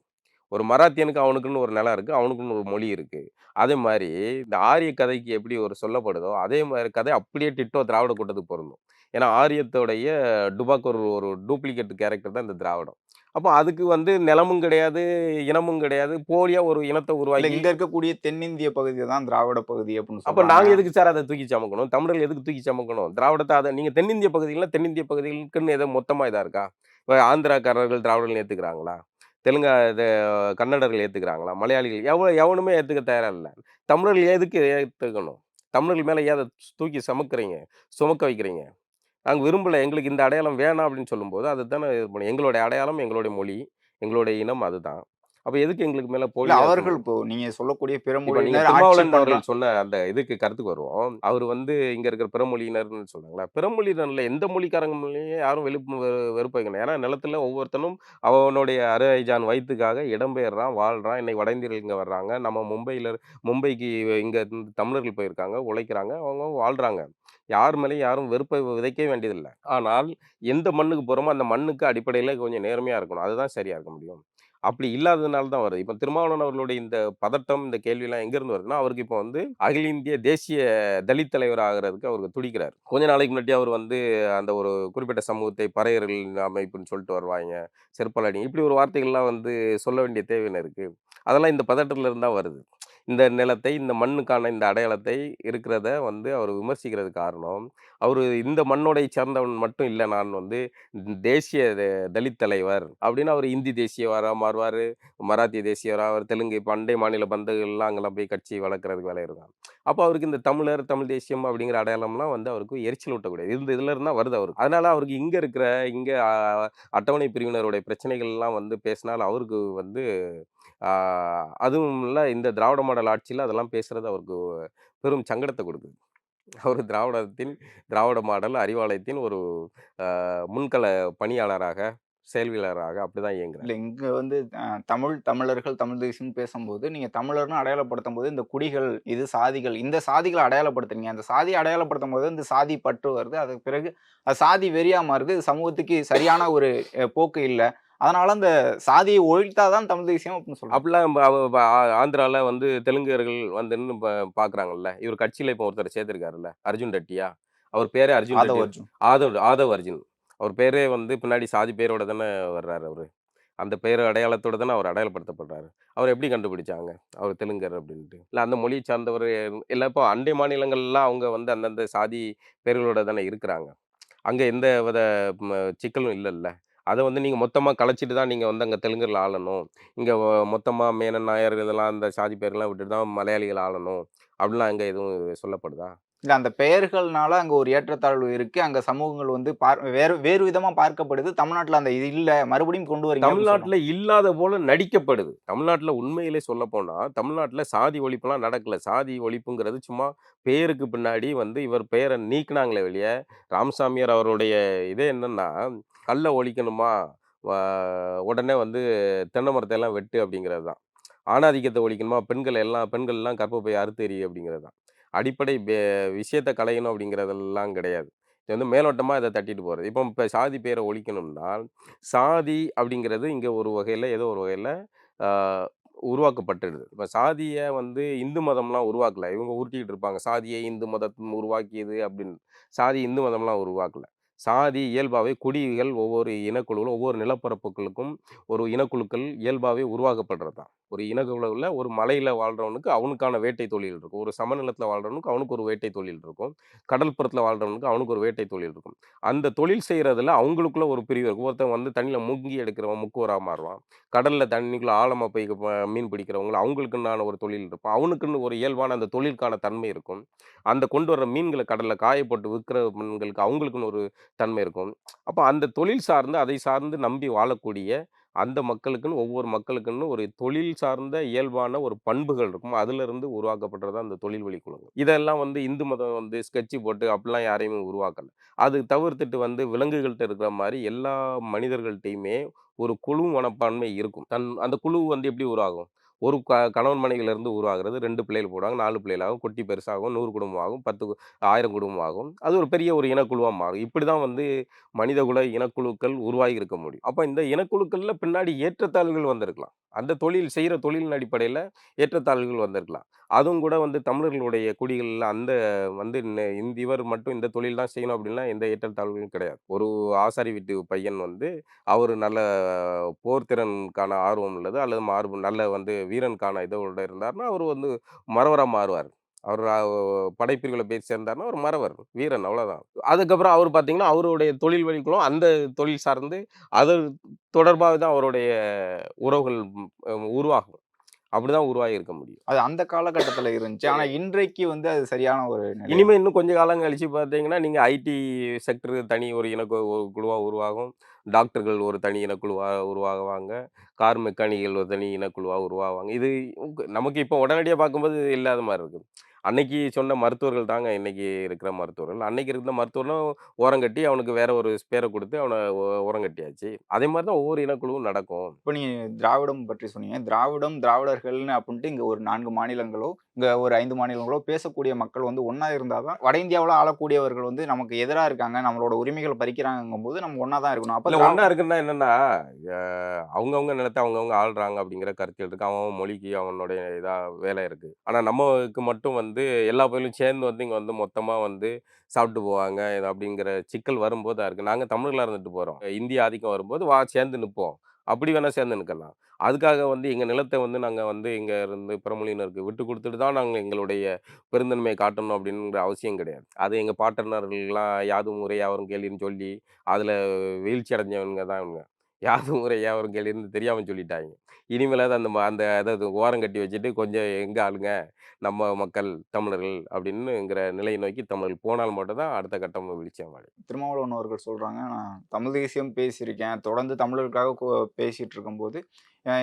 ஒரு மராத்தியனுக்கு அவனுக்குன்னு ஒரு நிலம் இருக்குது, அவனுக்குன்னு ஒரு மொழி இருக்குது. அதே மாதிரி இந்த ஆரிய கதைக்கு எப்படி ஒரு சொல்லப்படுதோ அதே மாதிரி கதை அப்படியே டிட்டோ திராவிட கூட்டத்துக்கு பொருந்தும். ஏன்னா ஆரியத்தோடைய டுபாக் ஒரு ஒரு டூப்ளிகேட் கேரக்டர் தான் இந்த திராவிடம். அப்போ அதுக்கு வந்து நிலமும் கிடையாது, இனமும் கிடையாது, போலியாக ஒரு இனத்தை இல்ல உருவாக்கி. இங்க இருக்கக்கூடிய தென்னிந்திய பகுதியை தான் திராவிட பகுதி அப்படின்னு அப்போ சொல்றாங்க. நாங்கள் எதுக்கு சார் அதை தூக்கி சமக்கணும்? தமிழர்கள் எதுக்கு தூக்கி சமக்கணும்? திராவிடத்தை அதை நீங்கள் தென்னிந்திய பகுதிகளில் தென்னிந்திய பகுதிகளுக்குன்னு ஏதோ மொத்தமாக இதாக இருக்கா? இப்போ ஆந்திராக்காரர்கள் திராவிடர்கள் ஏற்றுக்கிறாங்களா? தெலுங்கா இது கன்னடர்கள் ஏற்றுக்கிறாங்களா? மலையாளிகள் எவனுமே ஏற்றுக்க தயாராக இல்லை. தமிழர்கள் எதுக்கு ஏற்றுக்கணும்? தமிழர்கள் மேலே ஏன் அதை தூக்கி சுமக்க வைக்கிறீங்க? நாங்கள் விரும்பலை, எங்களுக்கு இந்த அடையாளம் வேணாம் அப்படின்னு சொல்லும்போது அதுதானே இது பண்ணணும். எங்களுடைய அடையாளம், எங்களுடைய மொழி, எங்களுடைய இனம் அதுதான். அப்போ எதுக்கு எங்களுக்கு மேலே இல்ல போலி அவர்கள் இப்போ நீங்க சொல்லக்கூடிய பிற இப்போ நீங்க மொழியினர் ஆட்சி திருமாவளவன் பண்றாங்க. அவர்கள் சொன்ன அந்த இதுக்கு கருத்துக்கு வருவோம். அவர் வந்து இங்க இருக்கிற பிறமொழியினர்னு சொன்னாங்களா? பிறமொழியினர்ல எந்த மொழிக்காரங்க மேலேயும் யாரும் வெறுப்பு வைக்கணும். ஏன்னா நிலத்துல ஒவ்வொருத்தனும் அவனுடைய அரைஜான் வயிற்றுக்காக இடம்பெயர்றான், வாழ்றான். இன்னைக்கு வட இந்தியர்கள் இங்க வர்றாங்க. நம்ம மும்பைக்கு இங்க இருந்து தமிழர்கள் போயிருக்காங்க, உழைக்கிறாங்க, அவங்க வாழ்றாங்க. யார் மேலேயும் யாரும் வெறுப்பை விதைக்க வேண்டியதில்லை. ஆனால் எந்த மண்ணுக்கு போகிறோமோ அந்த மண்ணுக்கு அடிப்படையில் கொஞ்சம் நேர்மையாக இருக்கணும். அதுதான் சரியாக இருக்க முடியும். அப்படி இல்லாததுனால தான் வருது. இப்போ திருமாவளவன் அவர்களுடைய இந்த பதட்டம், இந்த கேள்வியெல்லாம் எங்கேருந்து வருதுன்னா, அவருக்கு இப்போ வந்து அகில இந்திய தேசிய தலித் தலைவர் ஆகிறதுக்கு அவருக்கு துடிக்கிறார். கொஞ்ச நாளைக்கு முன்னாடி அவர் வந்து அந்த ஒரு குறிப்பிட்ட சமூகத்தை பறையர்கள் அமைப்புன்னு சொல்லிட்டு வருவாங்க, செருப்பாலடி இப்படி ஒரு வார்த்தைகள்லாம் வந்து சொல்ல வேண்டிய தேவை என்ன இருக்குது? அதெல்லாம் இந்த பதட்டத்தில் இருந்தால் வருது. இந்த நிலத்தை, இந்த மண்ணுக்கான இந்த அடையாளத்தை இருக்கிறத வந்து அவர் விமர்சிக்கிறது காரணம், அவர் இந்த மண்ணோடை சேர்ந்தவன் மட்டும் இல்லை, நான் வந்து தேசிய தலித் தலைவர் அப்படின்னு அவர் இந்தி தேசியவாராக மாறுவார், மராத்திய தேசியவராக, அவர் தெலுங்கு இப்போ அண்டை மாநில பந்துகள்லாம் அங்கெல்லாம் போய் கட்சி வளர்க்குறதுக்கு வேலை இருக்காங்க. அப்போ அவருக்கு இந்த தமிழ் தேசியம் அப்படிங்கிற அடையாளம்லாம் வந்து அவருக்கு எரிச்சல் ஊட்டக்கூடியது. இதில் இருந்தால் வருது அவருக்கு. அதனால அவருக்கு இங்கே அட்டவணை பிரிவினருடைய பிரச்சனைகள்லாம் வந்து பேசினால் அவருக்கு வந்து அதுவும் இல்லை, இந்த திராவிட மாடல் ஆட்சியில் அதெல்லாம் பேசுகிறது அவருக்கு பெரும் சங்கடத்தை கொடுக்குது. அவர் திராவிட மாடல் அறிவாலயத்தின் ஒரு முன்கள பணியாளராக, செயல்வியலராக அப்படிதான் இயங்குறார். இல்ல இங்க வந்து தமிழர்கள், தமிழ் தேசியம்னு பேசும்போது, நீங்க தமிழர்னு அடையாளப்படுத்தும்போது, இந்த குடிகள், இது சாதிகள், இந்த சாதிகளை அடையாளப்படுத்துறீங்க. அந்த சாதியை அடையாளப்படுத்தும்போது இந்த சாதி பற்று வருது. அதுக்கு பிறகு அது சாதி வெறியா மாறுது. இது சமூகத்துக்கு சரியான ஒரு போக்கு இல்ல. அதனால அந்த சாதியை ஒழித்தாதான் தமிழ் தேசியம் அப்படின்னு சொல்றாங்க. அப்படிலாம் ஆந்திராவில் வந்து தெலுங்கர்கள் வந்து பார்க்குறாங்கல்ல. இவர் கட்சியில் இப்போ ஒருத்தர் சேர்த்துருக்காருல்ல, அர்ஜுன் ரெட்டியா, அவர் பேரே அர்ஜுன் ஆதவ் ரெட்டி. அர்ஜுன். ஆதவ் அர்ஜுன். அவர் பேரே வந்து பின்னாடி சாதி பேரோட தானே வர்றாரு அவரு. அந்த பேர் அடையாளத்தோட தானே அவர் அடையாளப்படுத்தப்படுறாரு. அவர் எப்படி கண்டுபிடிச்சாங்க அவர் தெலுங்கர் அப்படின்ட்டு? இல்லை அந்த மொழியை சார்ந்தவர் இல்லை. இப்போ அண்டை மாநிலங்கள்லாம் அவங்க வந்து அந்தந்த சாதி பேர்களோட தானே இருக்கிறாங்க. அங்கே எந்த வித சிக்கலும் இல்லைல்ல. அதை வந்து நீங்கள் மொத்தமாக கலைச்சிட்டு தான் நீங்கள் வந்து அங்கே தெலுங்கரில் ஆளணும், இங்கே மொத்தமாக மேனன் நாயர் இதெல்லாம் அந்த சாதி பேர்லாம் விட்டுட்டு தான் மலையாளிகள் ஆளணும் அப்படிலாம் அங்கே எதுவும் சொல்லப்படுதா? இல்ல அந்த பெயர்கள்னால அங்க ஒரு ஏற்றத்தாழ்வு இருக்கு. அங்க சமூகங்கள் வந்து வேறு வேறு விதமா பார்க்கப்படுது. தமிழ்நாட்டுல அந்த இது இல்ல. மறுபடியும் கொண்டு வரீங்க அப்படின்னு சொல்றோம். தமிழ்நாட்டில் இல்லாத போல நடிக்கப்படுது. தமிழ்நாட்டில் உண்மையிலே சொல்லப்போனா தமிழ்நாட்டில் சாதி ஒழிப்புலாம் நடக்கல. சாதி ஒழிப்புங்கிறது சும்மா பேருக்கு பின்னாடி வந்து இவர் பெயரை நீக்குனாங்களே வெளிய. ராமசாமியார் அவருடைய இதே என்னன்னா, கள்ள ஒழிக்கணுமா, வ உடனே வந்து தென்னை மரத்த எல்லாம் வெட்டு அப்படிங்கிறது தான். ஆணாதிக்கத்த ஒழிக்கணுமா, பெண்கள் எல்லாம் கர்ப்பப்பைய அறுத்தெறி அப்படிங்கிறது தான். அடிப்படை விஷயத்த களையணும் அப்படிங்கிறதெல்லாம் கிடையாது. இது வந்து மேலோட்டமா இத தட்டிட்டு போறது. இப்ப சாதி பேர ஒழிக்கணும்னால், சாதி அப்படிங்கிறது இங்க ஒரு வகையில ஏதோ ஒரு வகையில ஆ உருவாக்கப்பட்டுடுது. இப்ப சாதிய வந்து இந்து மதம்லாம் உருவாக்கல. இவங்க உருட்டிக்கிட்டு இருப்பாங்க. சாதியை இந்து மதம் உருவாக்கியது அப்படின்னு. சாதி இந்து மதம்லாம் உருவாக்கல. சாதி இயல்பாவே குடிகள் ஒவ்வொரு இனக்குழுவிலும், ஒவ்வொரு நிலப்பரப்புகளுக்கும் ஒரு இனக்குழுக்கள் இயல்பாவே உருவாக்கப்படுறது தான். ஒரு இனக்குழுவுல ஒரு மலையில வாழ்றவனுக்கு அவனுக்கான வேட்டை தொழில் இருக்கும். ஒரு சமநிலத்தில வாழ்றவனுக்கு அவனுக்கு ஒரு வேட்டை தொழில் இருக்கும். கடல்புறத்தில வாழ்றவனுக்கு அவனுக்கு ஒரு வேட்டை தொழில் இருக்கும். அந்த தொழில் செய்றதுல அவங்களுக்குள்ள ஒரு பிரிவு இருக்கும். ஒருத்தன் வந்து தண்ணியில முங்கி எடுக்கிறவன் முக்குவரா மாறுவான். கடல்ல தண்ணிக்குள்ள ஆழமா போய் மீன் பிடிக்கிறவங்க அவங்களுக்குண்டான ஒரு தொழில் இருக்கும். அவனுக்குன்னு ஒரு இயல்பான அந்த தொழிலுக்கான தன்மை இருக்கும். அந்த கொண்டு வர்ற மீன்கள கடல்ல காய போட்டு விக்கிற பெண்களுக்கு அவங்களுக்குன்னு ஒரு தன்மை இருக்கும். அப்ப அந்த தொழில் சார்ந்து, அதை சார்ந்து நம்பி வாழக்கூடிய அந்த மக்களுக்குன்னு ஒவ்வொரு மக்களுக்குன்னு ஒரு தொழில் சார்ந்த இயல்பான ஒரு பண்புகள் இருக்கும். அதிலிருந்து உருவாக்கப்பட்டது தான் அந்த தொழில் வழி குலங்கள். இதெல்லாம் வந்து இந்து மதம் வந்து ஸ்கெட்ச் போட்டு அப்படிலாம் யாரையுமே உருவாக்கல. அது தவிர்த்துட்டு வந்து விலங்குகள்ட்ட இருக்கிற மாரி எல்லா மனிதர்கள்ட்டயுமே ஒரு குழு மனப்பான்மை இருக்கும். அந்த குழு வந்து எப்படி உருவாகும்? ஒரு கணவன் மனைவியிலிருந்து உருவாகிறது. 2 பிள்ளைகள் போடுவாங்க, 4 பிள்ளைகள் ஆகும், குட்டி பெருசாகும், 100 குடும்பம் ஆகும், 1000 குடும்பம் ஆகும். அது ஒரு பெரிய ஒரு இனக்குழுவா மாறும். இப்படிதான் வந்து மனிதகுல இனக்குழுக்கள் உருவாகி இருக்க முடியும். அப்ப இந்த இனக்குழுக்கள்ல பின்னாடி ஏற்றத்தாழ்வுகள் வந்திருக்கலாம். அந்த செய்யற தொழிலின் அடிப்படையில ஏற்றத்தாழ்வுகள் வந்திருக்கலாம். அதுவும் கூட வந்து தமிழர்களுடைய குடிகள்ல அந்த வந்து இவர் மட்டும் இந்த தொழில் தான் செய்யணும் அப்படின்லாம் எந்த ஏற்றத்தாழ்வுகளும் கிடையாது. ஒரு ஆசாரி வீட்டு பையன் வந்து அவரு நல்ல போர் திறனுக்கான ஆர்வம் உள்ளது அல்லது நல்ல வந்து வீரனுக்கான இதோட இருந்தாருன்னா, அவரு வந்து மறவரா மாறுவார். அவர் படைப்பிரிவுல போய் சேர்ந்தாருன்னா, ஒரு மறவர், வீரன் அவ்வளோதான். அதுக்கப்புறம் அவரு பார்த்தீங்கன்னா, அவருடைய தொழில் வழிக்குள்ள அந்த தொழில் சார்ந்து அது தொடர்பாக தான் அவருடைய உறவுகள் உருவாகும். அப்படிதான் உருவாகி இருக்க முடியும். அது அந்த காலகட்டத்துல இருந்துச்சு. ஆனா இன்றைக்கு வந்து அது சரியான ஒரு நிலை. இனிமே இன்னும் கொஞ்ச காலம் கழிச்சு பார்த்தீங்கன்னா, நீங்க ஐடி செக்டர் தனி ஒரு ஒரு குழுவா உருவாகும். டாக்டர்கள் ஒரு தனி இனக்குழுவா உருவாகுவாங்க. கார் மெக்கானிக்கல் ஒரு தனி இனக்குழுவா உருவாவாங்க. இது நமக்கு இப்போ உடனடியா பார்க்கும்போது இல்லாத மாரி இருக்கு. அன்னைக்கு சொன்ன மருத்துவர்கள் தாங்க இன்னைக்கு இருக்கிற மருத்துவர்கள். அன்னைக்கு இருந்த மருத்துவர்களும் ஓரங்கட்டி அவனுக்கு வேற ஒரு பேர குடுத்து அவன ஓரங்கட்டியாச்சு. அதே மாரி தான் ஒவ்வொரு இனக்குழுவும் நடக்கும். இப்ப நீங்க திராவிடம் பற்றி சொன்னீங்க. திராவிடம், திராவிடர்கள்னு அப்படின்ட்டு இங்க ஒரு 4 மாநிலங்களோ, இங்க ஒரு 5 மாநிலங்களோ பேசக்கூடிய மக்கள் வந்து ஒண்ணா இருந்தா தான் வட இந்தியாவுல ஆளக்கூடியவர்கள் வந்து நமக்கு எதிரா இருக்காங்க. நம்மளோட உரிமைகள பறிக்கிறாங்கங்கும்போது நம்ம ஒண்ணா தான் இருக்கணும். அப்ப இல்ல ஒண்ணா இருக்குன்னா என்னன்னா, அ அவங்கவங்க நிலத்த அவங்கவங்க ஆள்றாங்க அப்படிங்கிற கருத்தியல் இருக்கு. அவன் மொழிக்கு அவனுடைய வேலை இருக்கு. ஆனா நமக்கு மட்டும் வந்து எல்லா பயிலும் சேர்ந்து வந்து இங்க வந்து மொத்தமா வந்து சாப்பிட்டு போவாங்க. இது அப்படிங்கிற சிக்கல் வரும்போது தான் இருக்கு. நாங்க தமிழர்களா இருந்துட்டு போறோம். இந்திய ஆதிக்கம் வரும்போது சேர்ந்து நிப்போம். அப்படி வேணா சேர்ந்து நிக்கலாம். அதுக்காக வந்து எங்க நிலத்த வந்து நாங்க வந்து இங்க இருந்து பிறமொழியினருக்கு விட்டு குடுத்துட்டு தான் நாங்க எங்களுடைய பெருந்தன்மையை காட்டணும் அப்படிங்கிற அவசியம் கிடையாது. அது எங்க பாட்டனார்கள்லாம் யாதும் ஊரே யாவரும் கேளீர்ன்னு சொல்லி, அதுல வீழ்ச்சி அடைஞ்சவனுங்க தான் இவனுங்க. யாதும் ஊரே யாவரும் கேளீர்ன்னு தெரியாம சொல்லிட்டாய்ங்க. இனிமேலாவது அந்த அதாவது ஓரம் கட்டி வச்சுட்டு கொஞ்சம் எங்க ஆளுங்க, நம்ம மக்கள் தமிழர்கள் அப்படின்னுங்கிற நிலையை நோக்கி தமிழர்கள் போனால் மட்டும் தான் அடுத்த கட்டம் வீழ்ச்சி அடையும். திருமாவளவன் அவர்கள் சொல்றாங்க, நான் தமிழ் தேசியம் பேசியிருக்கேன். தொடர்ந்து தமிழருக்காக பேசிட்டு இருக்கும்போது,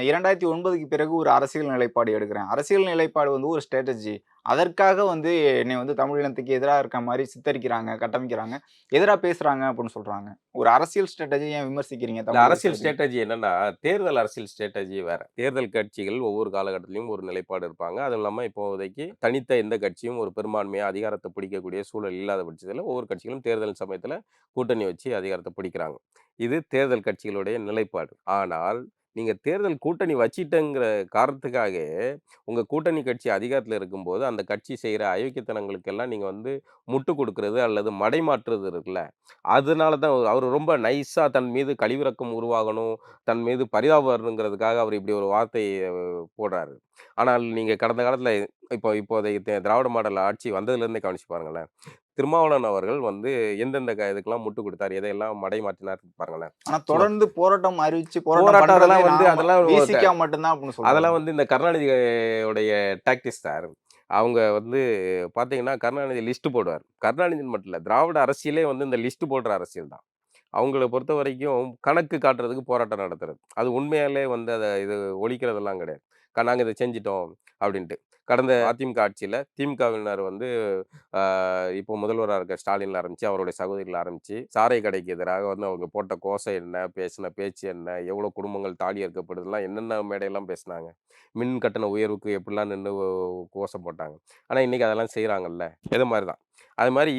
2009க்கு பிறகு ஒரு அரசியல் நிலைப்பாடு எடுக்கிறேன். அரசியல் நிலைப்பாடு வந்து ஒரு ஸ்ட்ராட்டஜி. அதற்காக வந்து என்னை வந்து தமிழினத்துக்கு எதிரா இருக்க மாரி சித்தரிக்கிறாங்க, கட்டமைக்கிறாங்க. எதிரா பேசுறாங்க அப்படின்னு சொல்றாங்க. ஒரு அரசியல் ஸ்ட்ராட்டஜி ஏன் விமர்சிக்கிறீங்க? இந்த அரசியல் ஸ்ட்ராட்டஜி என்னன்னா, தேர்தல் அரசியல் ஸ்ட்ராட்டஜி வேற. தேர்தல் கட்சிகள் ஒவ்வொரு காலகட்டத்திலயும் ஒரு நிலைப்பாடு இருப்பாங்க. அதுவும் இல்லாம இப்போதைக்கு தனித்த எந்த கட்சியும் ஒரு பெரும்பான்மையா அதிகாரத்தை பிடிக்கக்கூடிய சூழல் இல்லாத பட்சத்துல ஒவ்வொரு கட்சிகளும் தேர்தல் சமயத்துல கூட்டணி வச்சு அதிகாரத்தை பிடிக்கிறாங்க. இது தேர்தல் கட்சிகளுடைய நிலைப்பாடு. ஆனால் நீங்க தேர்தல் கூட்டணி வச்சிட்டங்கிற காரணத்துக்காக உங்க கூட்டணி கட்சி அதிகாரத்துல இருக்கும்போது, அந்த கட்சி செய்ற அயோக்கியத்தனங்களுக்கெல்லாம் நீங்க வந்து முட்டு குடுக்குறது அல்லது மடைமாற்றுறது இருக்குல்ல, அதனால தான் அவரு ரொம்ப நைஸா தன் மீது கழிவிரக்கம் உருவாகணும், தன் மீது பரிதாபம் வரணுங்கிறதுக்காக அவர் இப்படி ஒரு வார்த்தைய போடுறாரு. ஆனால் நீங்க கடந்த காலத்துல இப்போதைய திராவிட மாடல் ஆட்சி வந்ததுலேருந்தே கவனிச்சு பாருங்களேன். திருமாவளவன் அவர்கள் வந்து எந்தெந்த இதுக்கெல்லாம் முட்டு கொடுத்தார், எதையெல்லாம் மடை மாற்றினார் பாருங்களேன். ஆனா தொடர்ந்து போராட்டம் அறிவிச்சு போராட்டம் போராட்டம் பண்றதே அதெல்லாம் வந்து அதெல்லாம் விசிகா மட்டும்தான் அப்படின்னு சொல்றாங்க. அதெல்லாம் வந்து இந்த கருணாநிதியோடைய டாக்டிக்ஸ் சார். அவங்க வந்து பார்த்தீங்கன்னா, கருணாநிதி லிஸ்ட் போடுவார். கருணாநிதின்னு மட்டும் இல்ல, திராவிட அரசியலே வந்து இந்த லிஸ்ட் போடுற அரசியல் தான். அவங்கள பொறுத்த வரைக்கும் கணக்கு காட்டுறதுக்கு போராட்டம் நடத்துறது. அது உண்மையாலே வந்து அத இது ஒழிக்கிறதெல்லாம் கிடையாது. நாங்க இத செஞ்சுட்டோம் அப்படின்ட்டு. கடந்த அதிமுக ஆட்சியில திமுகவினர் வந்து இப்போ முதல்வரா இருக்க ஸ்டாலின்ல ஆரம்பிச்சு, அவருடைய சகோதரில ஆரம்பிச்சு, சாராய கடைக்கு எதிராக வந்து அவங்க போட்ட கோஷம் என்ன, பேசின பேச்சு என்ன, எவ்வளோ குடும்பங்கள் தாலி அறுக்கப்படுதுலாம் என்னென்ன மேடையெல்லாம் பேசினாங்க. மின் கட்டண உயர்வுக்கு எப்படிலாம் நின்னு கோஷம் போட்டாங்க. ஆனா இன்னைக்கு அதெல்லாம் செய்றாங்கல்ல. இது மாரி தான். அது மாரி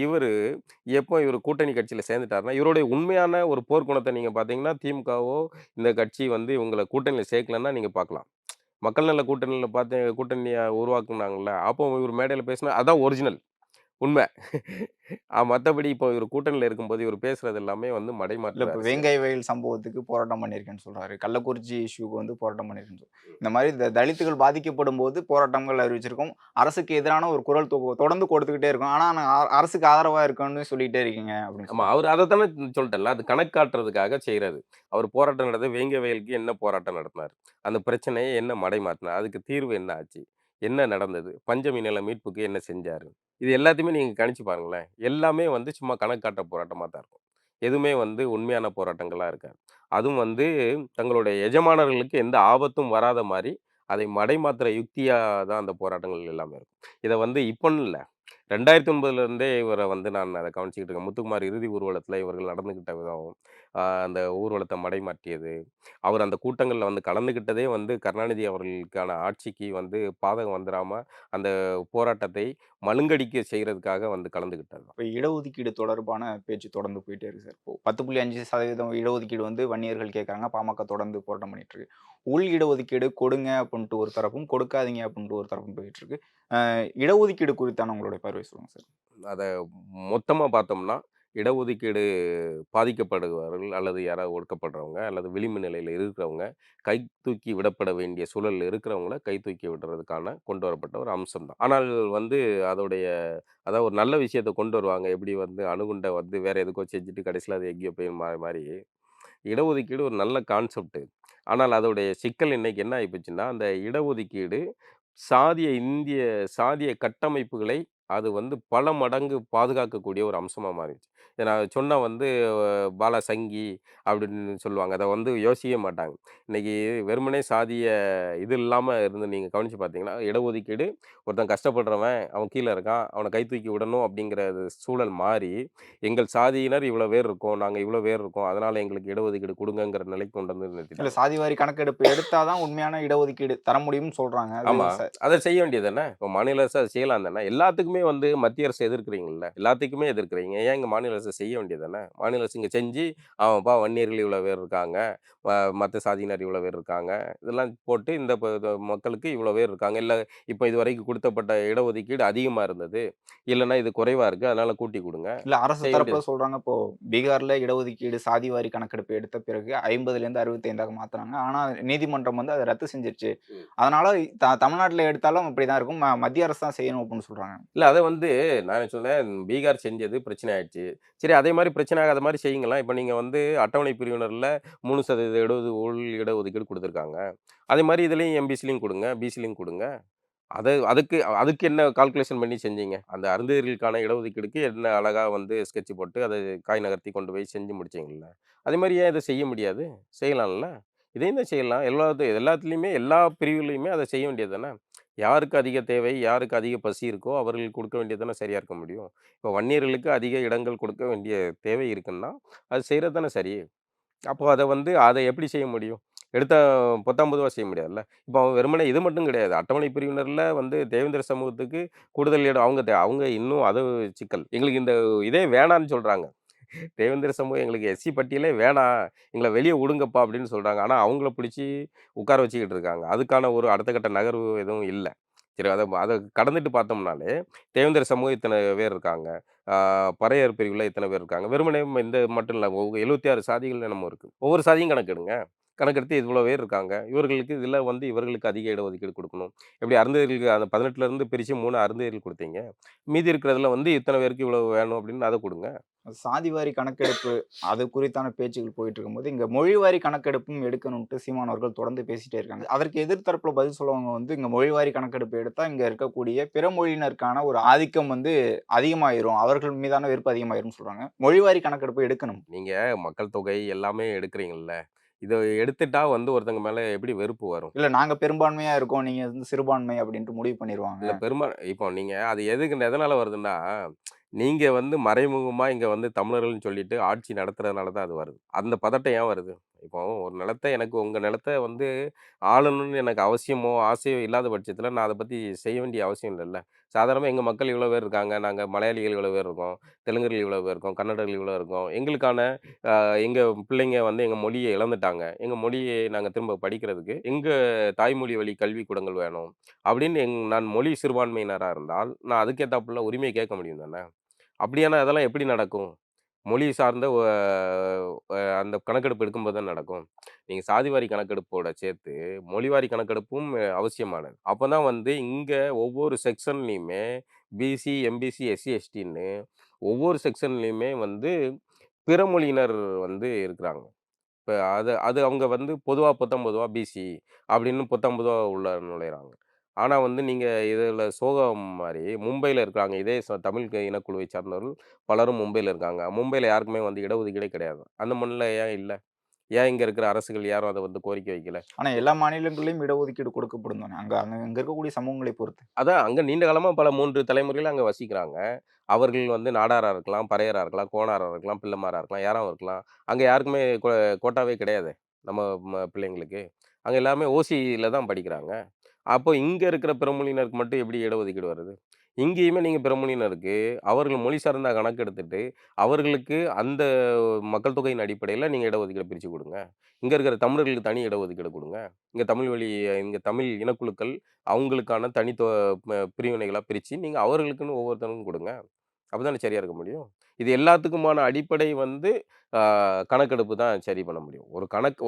எப்போ இவரு கூட்டணி கட்சியில சேர்ந்துட்டாருன்னா, இவருடைய உண்மையான ஒரு போர்க்குணத்த நீங்க பார்த்தீங்கன்னா, திமுகவோ இந்த கட்சி வந்து இவங்கள கூட்டணியில சேர்க்கலன்னா நீங்க பார்க்கலாம். மக்கள் நல கூட்டணியில கூட்டணிய உருவாக்குனாங்கல்ல, அப்போ இவரு மேடையில பேசினா அதான் ஒரிஜினல். உண்மை. மத்தபடி இப்போ இவரு கூட்டணியில இருக்கும்போது இவரு பேசுறது எல்லாமே வந்து இல்ல மடைமாற்று இப்ப அரசியல். வேங்கை வயல் சம்பவத்துக்கு போராட்டம் பண்ணியிருக்கேன்னு சொல்றாரு. கள்ளக்குறிச்சி இஷ்யூக்கு வந்து போராட்டம் பண்ணியிருக்கேன்னு இந்த மாதிரி தலித்துகள் பாதிக்கப்படும் போது போராட்டங்கள் அறிவிச்சிருக்கோம். அரசுக்கு எதிரான ஒரு குரல் தொடர்ந்து கொடுத்துக்கிட்டே இருக்கும். ஆனா நான் அரசுக்கு ஆதரவா இருக்கேன்னு சொல்லிட்டே இருக்கீங்க அப்படின்னு ஆமா. அவரு அதத்தானே சொல்லிட்டேன்ல. அது கணக்கு காட்டுறதுக்காக செய்றாரு. அவர் போராட்டம் நடத்த வேங்கை வயலுக்கு என்ன போராட்டம் நடத்தினாரு? அந்த பிரச்சனைய என்ன மடைமாற்றினார்? அதுக்கு தீர்வு என்ன ஆச்சு? என்ன நடந்தது? பஞ்சமி நில மீட்புக்கு என்ன செஞ்சாரு? இது எல்லாத்தையுமே நீங்க கணிச்சு பாருங்களேன். எல்லாமே வந்து சும்மா கணக்கு காட்டுற போராட்டமா தான் இருக்கும். எதுவுமே வந்து உண்மையான போராட்டங்களா இருக்காது. அதுவும் வந்து தங்களுடைய எஜமானர்களுக்கு எந்த ஆபத்தும் வராத மாரி, அதை மடைமாத்துற யுக்தியா தான் அந்த போராட்டங்கள் எல்லாமே இருக்கும். இத வந்து இப்பன்னு இல்ல. 2009 இருந்தே இவர வந்து நான் அத கவனிச்சுக்கிட்டு இருக்கேன். முத்துக்குமார் இறுதி ஊர்வலத்தில இவர்கள் நடந்துக்கிட்ட விதம், அந்த ஊர்வலத்த மடைமாற்றியது, அவர் அந்த கூட்டங்கள்ல வந்து கலந்துக்கிட்டதே வந்து கருணாநிதி அவர்களுக்கான ஆட்சிக்கு வந்து பாதகம் வந்துராம, அந்த போராட்டத்தை மழுங்கடிக்க செய்றதுக்காக வந்து கலந்துக்கிட்டது தான். இப்ப இடஒதுக்கீடு தொடர்பான பேச்சு தொடர்ந்து போயிட்டே இருக்கு சார். இப்போ 10.5% இடஒதுக்கீடு வந்து வன்னியர்கள் கேட்கறாங்க. பாமக தொடர்ந்து போராட்டம் பண்ணிட்டு இருக்கு. உள் இடஒதுக்கீடு கொடுங்க அப்படின்ட்டு ஒரு தரப்பும், கொடுக்காதீங்க அப்படின்ட்டு ஒரு தரப்பும் போயிட்டு இருக்கு. இடஒதுக்கீடு குறித்தான உங்களுடைய பார்வை சொல்லுங்க சார். அத மொத்தமா பார்த்தோம்னா, இடஒதுக்கீடு பாதிக்கப்படுபவர்கள் அல்லது யாராவது ஒடுக்கப்படுறவங்க, அல்லது விளிம்பு நிலையில இருக்கிறவங்க, கை தூக்கி விடப்பட வேண்டிய சூழல்ல இருக்கிறவங்கள கை தூக்கி விடுறதுக்கான கொண்டு வரப்பட்ட ஒரு அம்சம் தான். ஆனால் வந்து அதோடைய அதாவது ஒரு நல்ல விஷயத்த கொண்டு வருவாங்க. எப்படி வந்து அணுகுண்ட வந்து வேற எதுக்கோ செஞ்சுட்டு கடைசியில அது எங்கேயோ போய் மாரி இடஒதுக்கீடு ஒரு நல்ல கான்செப்ட். ஆனால் அதோடைய சிக்கல் இன்னைக்கு என்ன ஆயிப்போச்சுன்னா, அந்த இடஒதுக்கீடு இந்திய சாதிய கட்டமைப்புகளை அது வந்து பல மடங்கு பாதுகாக்கக்கூடிய ஒரு அம்சமா மாறிடுச்சு. இத நான் சொன்னா வந்து பாலா சங்கி அப்படின்னு சொல்லுவாங்க. அத வந்து யோசிக்கவே மாட்டாங்க. இன்னைக்கு வெறுமனே சாதிய இது இல்லாம இருந்து நீங்க கவனிச்சு பார்த்தீங்கன்னா, இடஒதுக்கீடு ஒருத்தன் கஷ்டப்படுறவன், அவன் கீழ இருக்கான். அவன கை தூக்கி விடணும் அப்படிங்கிற சூழல் மாறி, எங்கள் சாதியினர் இவ்வளோ பேர் இருக்கோம். நாங்க இவ்வளோ பேர் இருக்கோம். அதனால எங்களுக்கு இடஒதுக்கீடு குடுங்கங்கிற நிலைக்கு கொண்டு வந்து இல்ல நிறுத்திட்டாங்க. சாதிவாரி கணக்கெடுப்பு எடுத்தா தான் உண்மையான இடஒதுக்கீடு தர முடியும்னு சொல்றாங்க. ஆமா. அத செய்ய வேண்டியது தானே. இப்போ மாநில அரசு அத செய்யலாம் தானே. எல்லாத்துக்குமே வந்து மத்திய அரச எதிர்க்கிறீங்கல்ல. எல்லாத்துக்குமே எதிர்க்கிறீங்க. ஏன் இங்க மாநில அரசு செய்ய வேண்டியது தானே. மாநில அரசு இங்க செஞ்சு, ஆமாப்பா வன்னியர்கள் இவ்வளோ பேர் இருக்காங்க. மத்த சாதியினர் இவ்வளோ பேர் இருக்காங்க. இதெல்லாம் போட்டு இந்த மக்களுக்கு இவ்வளோ பேர் இருக்காங்க. இல்ல இப்போ இதுவரைக்கும் குடுத்தப்பட்ட இடஒதுக்கீடு அதிகமா இருந்தது. இல்லன்னா இது குறைவா இருக்கு. அதனால கூட்டி குடுங்க. இல்ல அரசு செய்ய தரப்புல வேண்டியது. சொல்றாங்க இப்போ பீகார்ல இடஒதுக்கீடு சாதிவாரி கணக்கெடுப்பு எடுத்த பிறகு 50லேருந்து 65ஆக மாத்துறாங்க. ஆனா நீதிமன்றம் வந்து அதை ரத்து செஞ்சிருச்சு. அதனால தமிழ்நாட்டுல எடுத்தாலும் அப்படிதான் இருக்கும். மத்திய அரசு தான் செய்யணும் அப்படின்னு சொல்றாங்க. இல்ல அத வந்து நான் சொன்னேன், பீகார் செஞ்சது பிரச்சனை ஆயிடுச்சு. சரி அதே மாரி பிரச்சனை ஆகாத மாரி செய்யுங்களேன். இப்ப நீங்க வந்து அட்டவணை பிரிவினர்ல 3% உள் இடஒதுக்கீடு குடுத்துருக்காங்க. அதே மாரி இதுலயும் எம்பிசிலயும் குடுங்க, பிசிலயும் குடுங்க. அதுக்கு என்ன கால்குலேஷன் பண்ணி செஞ்சீங்க? அந்த அருந்ததியர்களுக்கான இடஒதுக்கீடுக்கு என்ன அழகா வந்து ஸ்கெட்ச் போட்டு, அத காய் நகர்த்தி கொண்டு போய் செஞ்சு முடிச்சீங்கல்ல. அதே மாரி ஏன் இத செய்ய முடியாது? செய்யலாம்ல. இதையும் தான் செய்யலாம். எல்லாத்துலயுமே எல்லா பிரிவுலயுமே அத செய்ய வேண்டியது தானே. யாருக்கு அதிக தேவை, யாருக்கு அதிக பசி இருக்கோ, அவர்களுக்கு கொடுக்க வேண்டியது தானே சரியா இருக்க முடியும். இப்போ வன்னியர்களுக்கு அதிக இடங்கள் கொடுக்க வேண்டிய தேவை இருக்குன்னா, அது செய்றது தானே சரி. அப்போ அத எப்படி செய்ய முடியும்? எடுத்தா பொத்தாம் பொதுவா செய்ய முடியாதுல்ல. இப்போ அவன் வெறுமனே இது மட்டும் கிடையாது. அட்டவணை பிரிவினர்ல வந்து தேவேந்திர சமூகத்துக்கு கூடுதல் இடம் அவங்க இன்னும் அது சிக்கல். எங்களுக்கு இந்த இதே வேணான்னு சொல்றாங்க. தேவேந்திர சமூகம் எங்களுக்கு எஸ்சி பட்டியலே வேணாம். எங்கள வெளிய விடுங்கப்பா அப்படின்னு சொல்றாங்க. ஆனா அவங்கள பிடிச்சு உட்கார வச்சுக்கிட்டு இருக்காங்க. அதுக்கான ஒரு அடுத்த கட்ட நகர்வு எதுவும் இல்ல. சரி அத கடந்துட்டு பார்த்தோம்னாலே, தேவேந்திர சமூகம் இத்தன பேர் இருக்காங்க. ஆ பறையர் பிரிவுல இத்தன பேர் இருக்காங்க. வெறுமனே இந்த மட்டும் இல்ல. 76 சாதிகள் என்னமோ இருக்கு. ஒவ்வொரு சாதியும் கணக்கெடுங்க. கணக்கெடுத்து இவ்வளோ பேர் இருக்காங்க. இவர்களுக்கு இதில வந்து இவர்களுக்கு அதிக இடஒதுக்கீடு குடுக்கணும். எப்படி அருந்ததியர்களுக்கு அந்த 18லருந்து பிரிச்சு 3 அருந்ததியர்கள் குடுத்தீங்க. மீதி இருக்கிறதுல வந்து இத்தன பேருக்கு இவ்வளவு வேணும் அப்படின்னு அத குடுங்க. சாதிவாரி கணக்கெடுப்பு அது குறித்தான பேச்சுகள் போயிட்டு இருக்கும்போது, இங்க மொழிவாரி கணக்கெடுப்பும் எடுக்கணும்ட்டு சீமான் அவர்கள் தொடர்ந்து பேசிட்டே இருக்காங்க. அதற்கு எதிர்த்தரப்புல பதில் சொல்லவங்க வந்து, இங்க மொழிவாரி கணக்கெடுப்பு எடுத்தா, இங்க இருக்கக்கூடிய பிற மொழியினருக்கான ஒரு ஆதிக்கம் வந்து அதிகமாயிரும். அவர்கள் மீதான வெறுப்பு அதிகமாயிரும்னு சொல்றாங்க. மொழிவாரி கணக்கெடுப்பு எடுக்கணும். நீங்க மக்கள் தொகை எல்லாமே எடுக்கிறீங்கல்ல. இத எடுத்துட்டா வந்து ஒருத்தங்க மேல எப்படி வெறுப்பு வரும்? இல்ல நாங்க பெரும்பான்மையா இருக்கோம். நீங்க வந்து சிறுபான்மை அப்படின்ட்டு முடிவு பண்ணிருவாங்க. இல்ல இப்போ நீங்க அது எதனால வருதுன்னா, நீங்க வந்து மறைமுகமா இங்க வந்து தமிழர்கள்ன்னு சொல்லிட்டு ஆட்சி நடத்துறதுனால தான் அது வருது. அந்த பதட்டம் ஏன் வருது? இப்போ ஒரு எனக்கு உங்க நிலத்த வந்து ஆளணும்னு எனக்கு அவசியமோ, ஆசையோ இல்லாத பட்சத்தில நான் அத பத்தி செய்ய வேண்டிய அவசியம் இல்லல்ல. சாதாரணமா எங்க மக்கள் இவ்வளோ பேர் இருக்காங்க. நாங்க மலையாளிகள் இவ்வளோ பேர் இருக்கோம். தெலுங்கர்கள் இவ்வளோ பேர் இருக்கோம். கன்னடர்கள் இவ்வளோ இருக்கோம். எங்களுக்கான எங்க பிள்ளைங்க வந்து எங்க மொழிய இழந்துட்டாங்க. எங்க மொழியை நாங்க திரும்ப படிக்கிறதுக்கு எங்க தாய்மொழி வழி கல்விக்கூடங்கள் வேணும். அப்படின்னு நான் மொழி சிறுபான்மையினரா இருந்தால், நான் அதுக்கேத்தாப்புல உரிமை கேட்க முடியும் தானே! அப்படியானா அதெல்லாம் எப்படி நடக்கும்? மொழி சார்ந்த அந்த கணக்கெடுப்பு எடுக்கும்போது தான் நடக்கும். நீங்க சாதிவாரி கணக்கெடுப்போட சேர்த்து, மொழிவாரி கணக்கெடுப்பும் அவசியமானது. அப்பதான் வந்து இங்க ஒவ்வொரு செக்ஷன்லயுமே பிசி, எம்பிசி, எஸ்சி, எஸ்டின்னு ஒவ்வொரு செக்ஷன்லயுமே வந்து பிற மொழியினர் வந்து இருக்கிறாங்க. இப்ப அது அது அவங்க வந்து பொதுவா பிசி அப்படின்னு பொத்தாம் பொதுவா உள்ள நுழையிறாங்க. ஆனா வந்து நீங்க இதுல சோகம் மாரி மும்பைல இருக்காங்க. இதே தமிழ் இனக்குழுவை சார்ந்தவர்கள் பலரும் மும்பைல இருக்காங்க. மும்பைல யாருக்குமே வந்து இடஒதுக்கீடே கிடையாது. அந்த மண்ணுல ஏன் இல்ல? ஏன் இங்க இருக்கிற அரசுகள் யாரும் அத வந்து கோரிக்கை வைக்கல? ஆனா எல்லா மாநிலங்களிலும் இடஒதுக்கீடு கொடுக்கப்படும் தானே. அங்க அங்க அங்க இருக்கக்கூடிய சமூகங்களை பொறுத்து. அதான் அங்க நீண்ட காலமா பல 3 தலைமுறைகளா அங்க வசிக்கிறாங்க. அவர்கள் வந்து நாடாரா இருக்கலாம், பறையரா இருக்கலாம், கோனாரா இருக்கலாம், பிள்ளைமாரா இருக்கலாம், யாராவும் இருக்கலாம். அங்க யாருக்குமே கோட்டாவே கிடையாதே! நம்ம பிள்ளைங்களுக்கு. அங்க எல்லாமே ஓசியில தான் படிக்கிறாங்க. அப்போ இங்க இருக்கிற பிறமொழியினருக்கு மட்டும் எப்படி இடஒதுக்கீடு வருது? இங்கேயுமே நீங்க பிறமொழியினருக்கு அவர்கள் மொழி சார்ந்த கணக்கு எடுத்துட்டு, அவர்களுக்கு அந்த மக்கள் தொகையின் அடிப்படையில நீங்க இடஒதுக்கீட பிரிச்சு குடுங்க. இங்க இருக்கிற தமிழர்களுக்கு தனி இடஒதுக்கீடு குடுங்க. இங்க தமிழ் இனக்குழுக்கள் அவங்களுக்கான பிரிவினைகளா பிரிச்சு, நீங்க அவர்களுக்குன்னு ஒவ்வொருத்தனுக்கும் குடுங்க. அப்பதானே சரியா இருக்க முடியும். இது எல்லாத்துக்குமான அடிப்படை வந்து ஆ கணக்கெடுப்பு தான் சரி பண்ண முடியும்.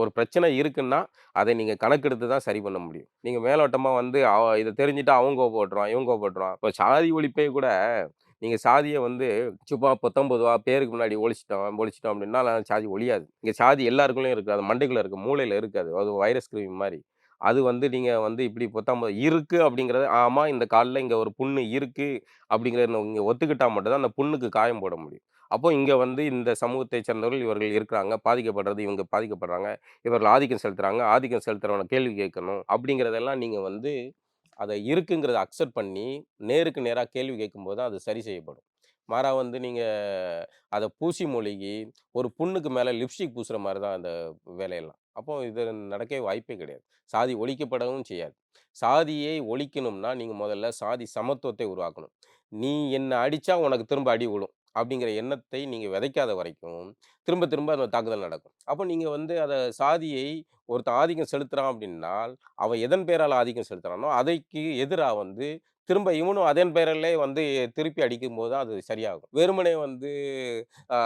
ஒரு பிரச்சனை இருக்குன்னா, அதை நீங்க கணக்கெடுத்து தான் சரி பண்ண முடியும். நீங்க மேலோட்டமா வந்து இத தெரிஞ்சுட்டா அவன் கோவப்படுறான், இவன் கோவப்படுறான். இப்ப சாதி ஒழிப்பே கூட நீங்க சாதிய வந்து சும்மா 19 பேருக்கு முன்னாடி ஒழிச்சிட்டோம் அப்படின்னா சாதி ஒழியாது. இங்க சாதி எல்லாருக்குள்ளயும் இருக்கு. அது மண்டைக்குள்ள இருக்கு. மூளையில இருக்காது. அது வைரஸ் கிருமி மாரி. அது வந்து நீங்க வந்து இப்படி 19 இருக்கு அப்படிங்கிறது, ஆமா இந்த கால்ல இங்க ஒரு புண்ணு இருக்கு அப்படிங்கிறத நீங்க ஒத்துக்கிட்டா மட்டும் தான் அந்த புண்ணுக்கு காயம் போட முடியும். அப்போ இங்க வந்து இந்த சமூகத்தை சேர்ந்தவர்கள் இவர்கள் இருக்கிறாங்க. பாதிக்கப்படுறது இவங்க பாதிக்கப்படுறாங்க. இவர்கள் ஆதிக்கம் செலுத்துறாங்க. ஆதிக்கம் செலுத்துறவன கேள்வி கேட்கணும். அப்படிங்கிறதெல்லாம் நீங்க வந்து அத இருக்குங்கிறத அக்செப்ட் பண்ணி, நேருக்கு நேரா கேள்வி கேட்கும்போது தான் அது சரி செய்யப்படும். மாறா வந்து நீங்க அத பூசி மொழிகி, ஒரு புண்ணுக்கு மேல லிப்ஸ்டிக் பூசுற மாரி தான் அந்த வேலையெல்லாம். அப்போ இது நடக்கவே வாய்ப்பே கிடையாது. சாதி ஒழிக்கப்படவும் செய்யாது. சாதியை ஒழிக்கணும்னா, நீங்க முதல்ல சாதி சமத்துவத்தை உருவாக்கணும். "நீ என்ன அடிச்சா உனக்கு திரும்ப அடி விழும்." அப்படிங்கிற எண்ணத்தை நீங்க விதைக்காத வரைக்கும், திரும்ப திரும்ப அந்த தாக்குதல் நடக்கும். அப்போ நீங்க வந்து சாதியை ஒருத்தன் ஆதிக்கம் செலுத்துறான் அப்படின்னால், அவன் எதன் பேரால ஆதிக்கம் செலுத்துறானோ, அதைக்கு எதிரா வந்து திரும்ப இவனும் அதன் பேரிலே வந்து திருப்பி அடிக்கும்போது தான் அது சரியாகும். வெறுமனே வந்து ஆ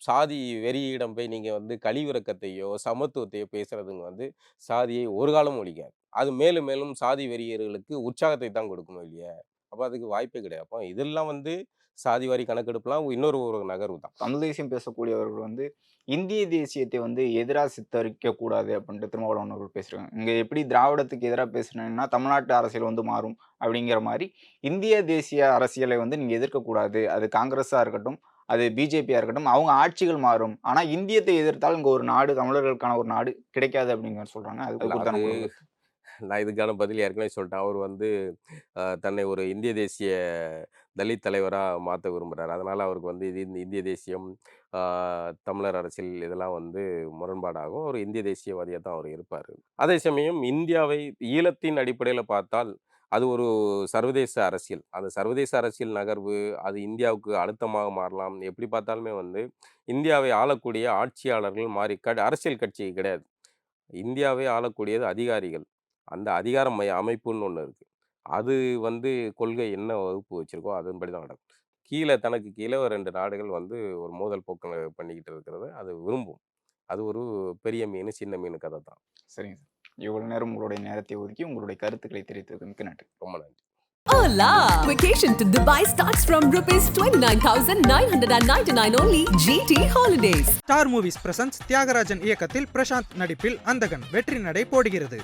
சாதி வெறியிடம் போய் நீங்க வந்து கழிவிரக்கத்தையோ, சமத்துவத்தையோ பேசுறதுங்க வந்து சாதியை ஒரு காலமும் ஒழிக்காது. அது மேலும் மேலும் சாதி வெறியர்களுக்கு உற்சாகத்தை தான் கொடுக்குமே ஒழிய, அப்ப அதுக்கு வாய்ப்பே கிடையாது. அப்ப இதெல்லாம் வந்து சாதிவாரி கணக்கெடுப்புலாம் ஒரு நகர்வு தான். தமிழ் தேசியம் பேசக்கூடியவர்கள் வந்து இந்திய தேசியத்தை வந்து எதிரா சித்தரிக்க கூடாது அப்படின்ட்டு திருமாவளவன் அவர்கள் பேசுறாங்க. இங்க எப்படி திராவிடத்துக்கு எதிரா பேசுனீங்கன்னா தமிழ்நாட்டு அரசியல் வந்து மாறும் அப்படிங்கிற மாரி இந்திய தேசிய அரசியலை வந்து நீங்க எதிர்க்கக்கூடாது. அது காங்கிரஸா இருக்கட்டும், அது பிஜேபியா இருக்கட்டும், அவங்க ஆட்சிகள் மாறும். ஆனா இந்தியத்தை எதிர்த்தால் இங்க ஒரு நாடு தமிழர்களுக்கான ஒரு நாடு கிடைக்காது அப்படிங்கிற சொல்றாங்க. அது அல்ல குறித்தான அது உங்களோட கருத்து. நான் இதுக்கான பதில் ஏற்கனவே சொல்லிட்டேன். அவர் வந்து தன்னை ஒரு இந்திய தேசிய தலித் தலைவரா மாத்த விரும்புறாரு. அதனால அவருக்கு வந்து இது இந்த இந்திய தேசியம், ஆ தமிழர் அரசியல் இதெல்லாம் வந்து முரண்பாடாகும். ஒரு இந்திய தேசியவாதியா தான் அவர் இருப்பாரு. அதே சமயம் ஈழத்தின் அடிப்படையில பார்த்தால், அது ஒரு சர்வதேச அரசியல். அந்த சர்வதேச அரசியல் நகர்வு, அது இந்தியாவுக்கு அழுத்தமாக மாறலாம். எப்படி பார்த்தாலுமே வந்து இந்தியாவை ஆளக்கூடிய ஆட்சியாளர்கள் மாறி அரசியல் கட்சி கிடையாது. இந்தியாவை ஆளக்கூடியது அதிகாரிகள். அந்த அதிகார அமைப்புன்னு ஒண்ணு இருக்கு. அது வந்து கொள்கை என்ன வகுப்பு வச்சிருக்கோ, அதன்படி தான் நடக்கும். தனக்கு கீழ ஒரு 2 நாடுகள் வந்து ஒரு மோதல் போக்கு பண்ணிக்கிட்டு இருக்கிறத அது விரும்பும். அது ஒரு பெரிய மீன் சின்ன மீன் கதை தான். சரிங்க சார். இவ்வளவு நேரம் உங்களுடைய நேரத்தை ஒதுக்கி உங்களுடைய கருத்துக்களை தெரிவித்ததுக்கு மிக்க நன்றி. ரொம்ப நன்றி. Hola! Vacation to Dubai starts from rupees 29,999 only. GT Holidays. Star movies presents Thiyagarajan இயக்கத்தில் பிரசாந்த் நடிப்பில் அந்தகன் வெற்றி நடை போடுகிறது.